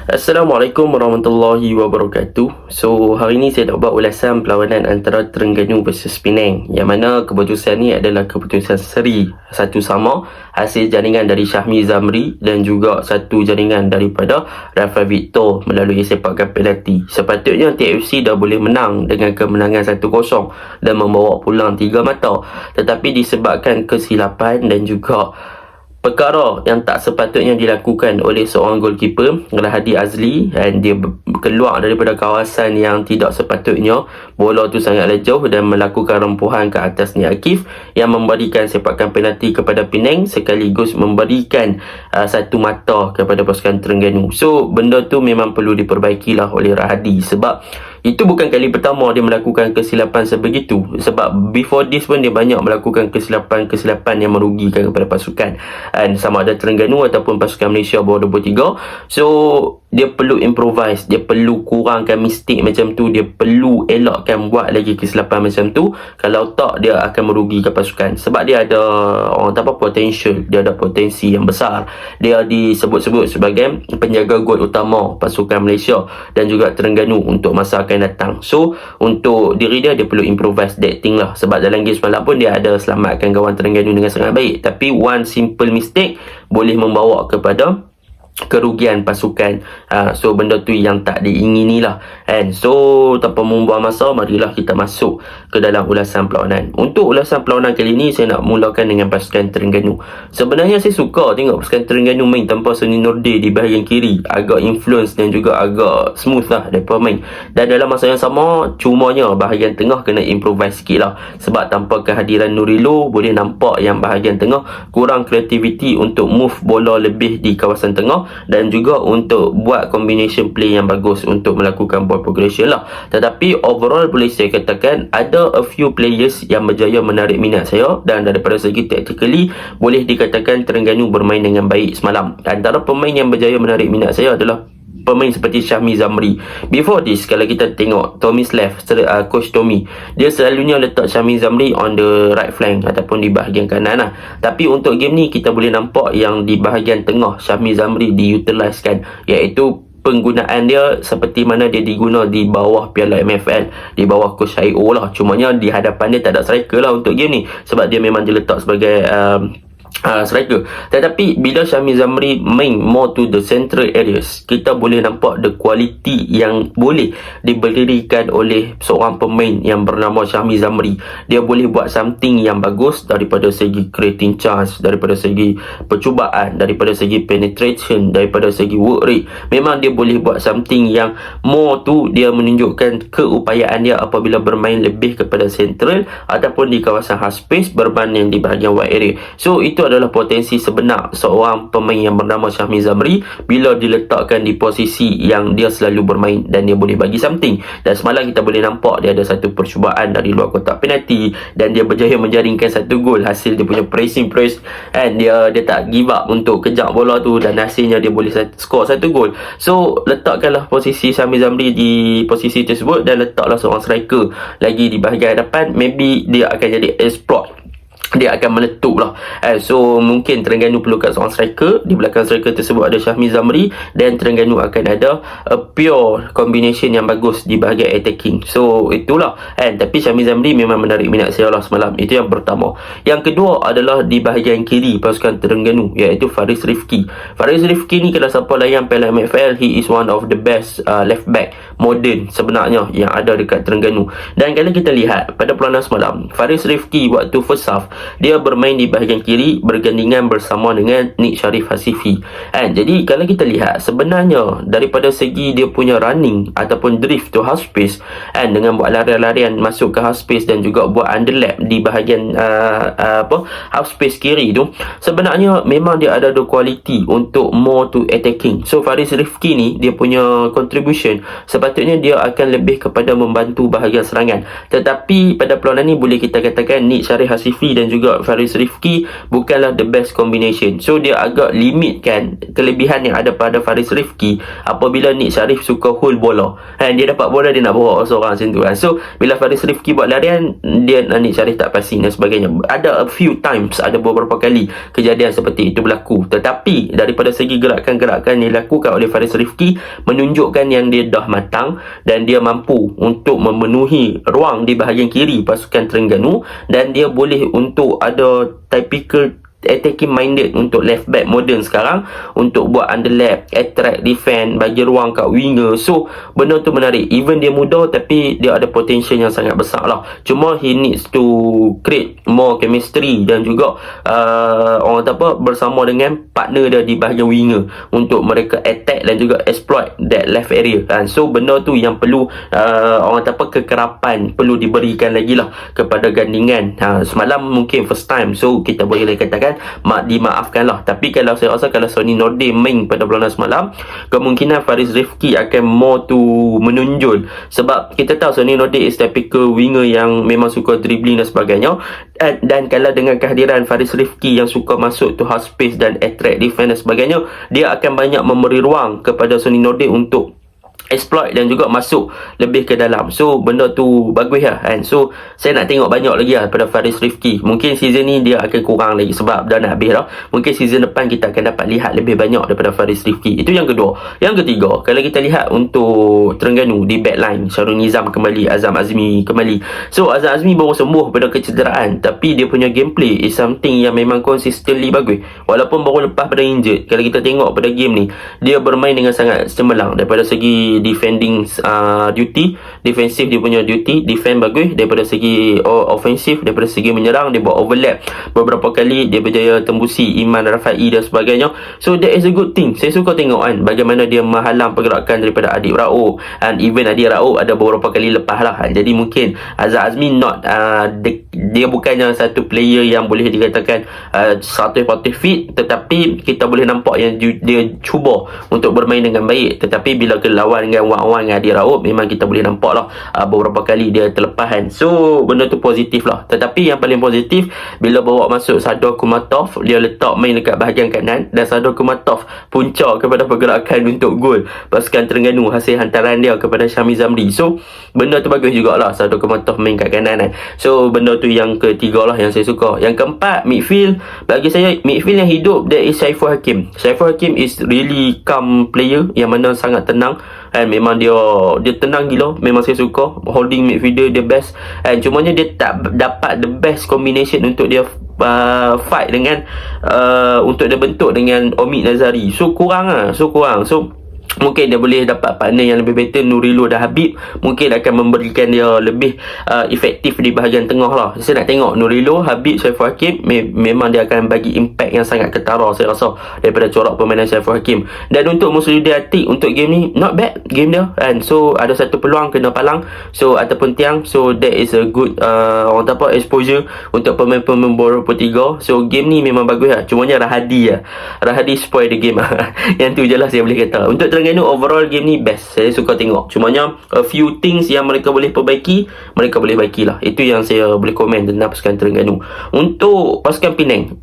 Assalamualaikum warahmatullahi wabarakatuh. So, hari ni saya nak buat ulasan perlawanan antara Terengganu versus Penang, yang mana keputusan ni adalah keputusan seri satu sama, hasil jaringan dari Syahmi Zamri dan juga satu jaringan daripada Rafael Victor melalui sepakan penalti. Sepatutnya TFC dah boleh menang dengan kemenangan 1-0 dan membawa pulang 3 mata, tetapi disebabkan kesilapan dan juga perkara yang tak sepatutnya dilakukan oleh seorang goalkeeper, Rahadi Azli, dan dia keluar daripada kawasan yang tidak sepatutnya. Bola tu sangatlah jauh dan melakukan rempuhan ke atas Nik Akif yang memberikan sepakan penalti kepada Penang sekaligus memberikan satu mata kepada pasukan Terengganu. So benda tu memang perlu diperbaikilah oleh Rahadi, sebab itu bukan kali pertama dia melakukan kesilapan sebegitu. Sebab before this pun dia banyak melakukan kesilapan yang merugikan kepada pasukan, dan sama ada Terengganu ataupun pasukan Malaysia bawah 23. So dia perlu improvise, dia perlu kurangkan mistik macam tu, dia perlu elakkan buat lagi kesilapan macam tu. Kalau tak, dia akan merugikan pasukan. Sebab dia ada orang tak apa potential, dia ada potensi yang besar. Dia disebut-sebut sebagai penjaga gol utama pasukan Malaysia dan juga Terengganu untuk masa akan datang. So untuk diri dia perlu improvise that thing lah. Sebab dalam game semalam pun dia ada selamatkan kawan Terengganu dengan sangat baik, tapi one simple mistake boleh membawa kepada kerugian pasukan. So benda tu yang tak diingini lah. And so tanpa membuang masa, marilah kita masuk ke dalam ulasan perlawanan. Untuk ulasan perlawanan kali ni, saya nak mulakan dengan pasukan Terengganu. Sebenarnya saya suka tengok pasukan Terengganu main tanpa Seni Nordin di bahagian kiri. Agak influence dan juga agak smooth lah mereka main. Dan dalam masa yang sama, cumanya bahagian tengah kena improvise sikit lah. Sebab tanpa kehadiran Nurilo, boleh nampak yang bahagian tengah kurang kreativiti untuk move bola lebih di kawasan tengah dan juga untuk buat combination play yang bagus untuk melakukan ball progression lah. Tetapi overall boleh saya katakan ada a few players yang berjaya menarik minat saya, dan daripada segi tactically boleh dikatakan Terengganu bermain dengan baik semalam. Antara pemain yang berjaya menarik minat saya adalah pemain seperti Syahmi Zamri. Before this, kalau kita tengok Tommy's left, Coach Tommy, dia selalunya letak Syahmi Zamri on the right flank ataupun di bahagian kanan lah. Tapi untuk game ni kita boleh nampak yang di bahagian tengah Syahmi Zamri diutilisekan, iaitu penggunaan dia seperti mana dia diguna di bawah Piala MFL, di bawah Coach IO lah. Cumanya di hadapan dia tak ada striker lah untuk game ni, sebab dia memang diletak sebagai striker. Tetapi bila Syahmi Zamri main more to the central areas, kita boleh nampak the quality yang boleh diberikan oleh seorang pemain yang bernama Syahmi Zamri. Dia boleh buat something yang bagus daripada segi creating chance, daripada segi percubaan, daripada segi penetration, daripada segi work rate. Memang dia boleh buat something yang more tu dia menunjukkan keupayaan dia apabila bermain lebih kepada central ataupun di kawasan half space berbanding di bahagian wide area. So itu adalah potensi sebenar seorang pemain yang bernama Syahmi Zamri bila diletakkan di posisi yang dia selalu bermain dan dia boleh bagi something. Dan semalam kita boleh nampak dia ada satu percubaan dari luar kotak penalti dan dia berjaya menjaringkan satu gol hasil dia punya pressing press, and dia tak give up untuk kejar bola tu, dan hasilnya dia boleh skor satu gol. So letakkanlah posisi Syahmi Zamri di posisi tersebut dan letaklah seorang striker lagi di bahagian hadapan, maybe dia akan jadi exploit, dia akan meletup lah. So mungkin Terengganu perlukan seorang striker. Di belakang striker tersebut ada Syahmi Zamri, dan Terengganu akan ada a pure combination yang bagus di bahagian attacking. So itulah. Tapi Syahmi Zamri memang menarik minat saya lah semalam. Itu yang pertama. Yang kedua adalah di bahagian kiri pasukan Terengganu, iaitu Faris Rifki. Faris Rifki ni kalau siapa layan Piala MFL, he is one of the best left back modern sebenarnya yang ada dekat Terengganu. Dan kalau kita lihat pada perlawanan semalam, Faris Rifki waktu first half dia bermain di bahagian kiri bergandingan bersama dengan Nik Sharif Hasifi. Jadi kalau kita lihat sebenarnya daripada segi dia punya running ataupun drift to half space, dengan buat larian-larian masuk ke half space dan juga buat underlap di bahagian half space kiri tu, sebenarnya memang dia ada the quality untuk more to attacking. So Faris Rifki ni dia punya contribution sepatutnya dia akan lebih kepada membantu bahagian serangan. Tetapi pada perlawanan ni boleh kita katakan Nik Sharif Hasifi dan juga Faris Rifki bukanlah the best combination. So dia agak limitkan kelebihan yang ada pada Faris Rifki apabila Nik Syarif suka hold bola. Dia dapat bola, dia nak bawa seorang macam tu kan. So bila Faris Rifki buat larian, dia Nik Syarif tak passing dan sebagainya. Ada a few times, ada beberapa kali kejadian seperti itu berlaku. Tetapi daripada segi gerakan-gerakan yang dilakukan oleh Faris Rifki menunjukkan yang dia dah matang dan dia mampu untuk memenuhi ruang di bahagian kiri pasukan Terengganu, dan dia boleh untuk ada typical attacking minded untuk left back moden sekarang, untuk buat underlap, attract defend, bagi ruang kat winger. So benda tu menarik. Even dia muda tapi dia ada potential yang sangat besar lah. Cuma he needs to create more chemistry dan juga orang kata apa, bersama dengan partner dia di bahagian winger untuk mereka attack dan juga exploit that left area kan. So benda tu yang perlu orang kata apa, kekerapan perlu diberikan lagi lah kepada gandingan. Semalam mungkin first time, so kita boleh katakan dimaafkan lah. Tapi kalau saya rasa kalau Sony Nordin main pada perlawanan semalam, kemungkinan Faris Rifki akan more to menonjol, sebab kita tahu Sony Nordin is typical winger yang memang suka dribbling dan sebagainya, dan kalau dengan kehadiran Faris Rifki yang suka masuk to half space dan attract defense dan sebagainya, dia akan banyak memberi ruang kepada Sony Nordin untuk exploit dan juga masuk lebih ke dalam. So benda tu bagus lah kan. So saya nak tengok banyak lagi lah pada Faris Rifki. Mungkin season ni dia akan kurang lagi sebab dah nak habis dah. Mungkin season depan kita akan dapat lihat lebih banyak daripada Faris Rifki. Itu yang kedua. Yang ketiga, kalau kita lihat untuk Terengganu di backline, Syarul Nizam kembali, Azam Azmi kembali. So Azam Azmi baru sembuh pada kecederaan, tapi dia punya gameplay is something yang memang consistently bagus. Walaupun baru lepas pada injured, kalau kita tengok pada game ni, dia bermain dengan sangat cemerlang daripada segi defending duty, defensif dia punya duty, defend bagus. Daripada segi offensif, daripada segi menyerang, dia buat overlap beberapa kali, dia berjaya tembusi Iman Rafai dan sebagainya. So that is a good thing. Saya suka tengok kan bagaimana dia menghalang pergerakan daripada Adik Raub, and even Adik Raub ada beberapa kali lepas lah kan. Jadi mungkin Azam Azmi not dia bukannya satu player yang boleh dikatakan 100% fit, tetapi kita boleh nampak yang dia cuba untuk bermain dengan baik. Tetapi bila ke lawan dengan one-on-one dengan Adik Raub, memang kita boleh nampak lah beberapa kali dia terlepas kan. So benda tu positif lah. Tetapi yang paling positif, bila bawa masuk Sador Kumatov, dia letak main dekat bahagian kanan, dan Sador Kumatov punca kepada pergerakan untuk gol pasukan Terengganu hasil hantaran dia kepada Syami Zamri. So benda tu bagus jugalah Sador Kumatov main kat kanan kan. So benda tu yang ketiga lah yang saya suka. Yang keempat, midfield. Bagi saya midfield yang hidup, that is Saiful Hakim. Saiful Hakim is really calm player yang mana sangat tenang, and memang dia tenang gila. Memang saya suka holding midfielder dia best, and cumanya dia tak dapat the best combination untuk dia fight dengan untuk dia bentuk dengan Omid Nazari. So kurang. So mungkin dia boleh dapat partner yang lebih better, Nurilo dan Habib. Mungkin akan memberikan dia lebih efektif di bahagian tengah lah. Saya nak tengok Nurilo, Habib, Saiful Hakim, memang dia akan bagi impact yang sangat ketara saya rasa daripada corak permainan Saiful Hakim. Dan untuk Musliuddin Atiq untuk game ni, not bad game dia, and so ada satu peluang kena palang, so ataupun tiang. So that is a good orang apa, exposure untuk pemain-pemain Borneo Putih. So game ni memang bagus lah. Cumanya Rahadi spoil the game lah. Yang tu je lah saya boleh kata. Untuk Terengganu overall game ni best, saya suka tengok. Cumanya a few things yang mereka boleh perbaiki, mereka boleh baiki lah. Itu yang saya boleh komen tentang pasukan Terengganu. Untuk pasukan Penang,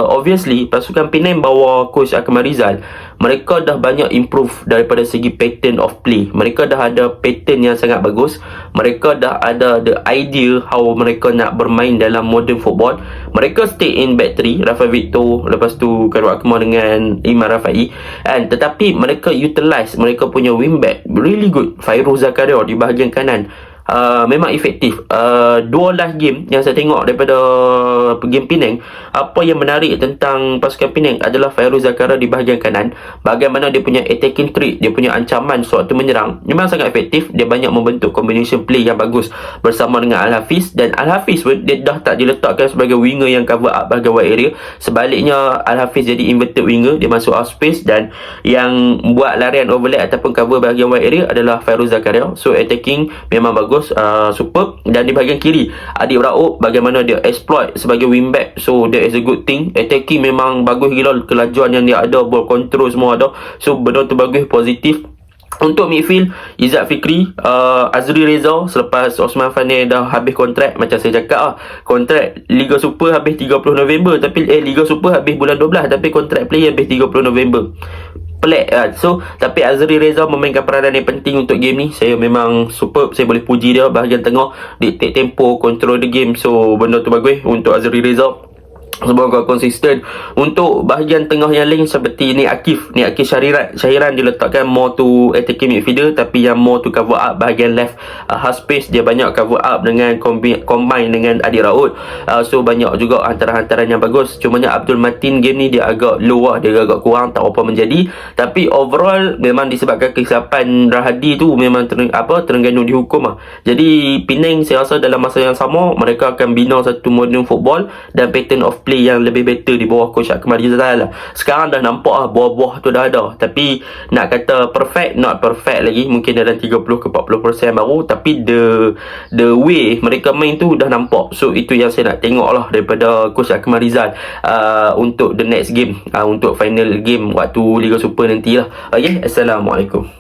obviously pasukan Penang bawa coach Akmal Rizal, mereka dah banyak improve daripada segi pattern of play. Mereka dah ada pattern yang sangat bagus. Mereka dah ada the idea how mereka nak bermain dalam modern football. Mereka stay in back 3, Rafael Victor, lepas tu Karul Akmal dengan Iman Rafai, and tetapi mereka utilize mereka punya wingback really good. Fairuz Zakaria di bahagian kanan memang efektif. Dua last game yang saya tengok daripada game Penang, apa yang menarik tentang pasukan Penang adalah Fairuz Zakaria di bahagian kanan. Bagaimana dia punya attacking threat, dia punya ancaman sewaktu menyerang memang sangat efektif. Dia banyak membentuk combination play yang bagus bersama dengan Al-Hafiz, dan Al-Hafiz pun dia dah tak diletakkan sebagai winger yang cover up bahagian wide area. Sebaliknya Al-Hafiz jadi inverted winger, dia masuk half space, dan yang buat larian overlap ataupun cover bahagian wide area adalah Fairuz Zakaria. So attacking memang bagus, superb. Dan di bahagian kiri Adik Raub, bagaimana dia exploit sebagai wingback. So that is a good thing. Attacking memang bagus gila, kelajuan yang dia ada, ball control semua ada. So benda tu bagus, positif. Untuk midfield, Izzat Fikri, Azri Reza. Selepas Osman Fane dah habis kontrak, macam saya cakap lah, kontrak Liga Super habis 30 November, tapi Liga Super habis bulan 12, tapi kontrak player habis 30 November. Pelik kan. So tapi Azri Reza memainkan peranan yang penting untuk game ni. Saya memang superb, saya boleh puji dia. Bahagian tengah, dictate tempo, control the game. So benda tu bagus untuk Azri Reza. Semoga konsisten. Untuk bahagian tengah yang lain seperti Nik Akif Syahiran diletakkan more to attacking midfielder, tapi yang more to cover up bahagian left half space. Dia banyak cover up dengan combine dengan Adi Raud. So banyak juga hantaran-hantaran yang bagus. Cumanya Abdul Matin game ni dia agak low lah, dia agak kurang, tak apa menjadi. Tapi overall memang disebabkan kesilapan Rahadi tu memang Terengganu dihukum lah. Jadi Penang saya rasa dalam masa yang sama mereka akan bina satu modern football dan pattern of play yang lebih better di bawah coach Akmal Rizal lah. Sekarang dah nampak lah buah-buah tu dah ada, tapi nak kata perfect, not perfect lagi, mungkin dalam 30-40% baru, tapi the way mereka main tu dah nampak. So itu yang saya nak tengok lah daripada coach Akmal Rizal untuk the next game, untuk final game waktu Liga Super nanti lah. Okay, Assalamualaikum.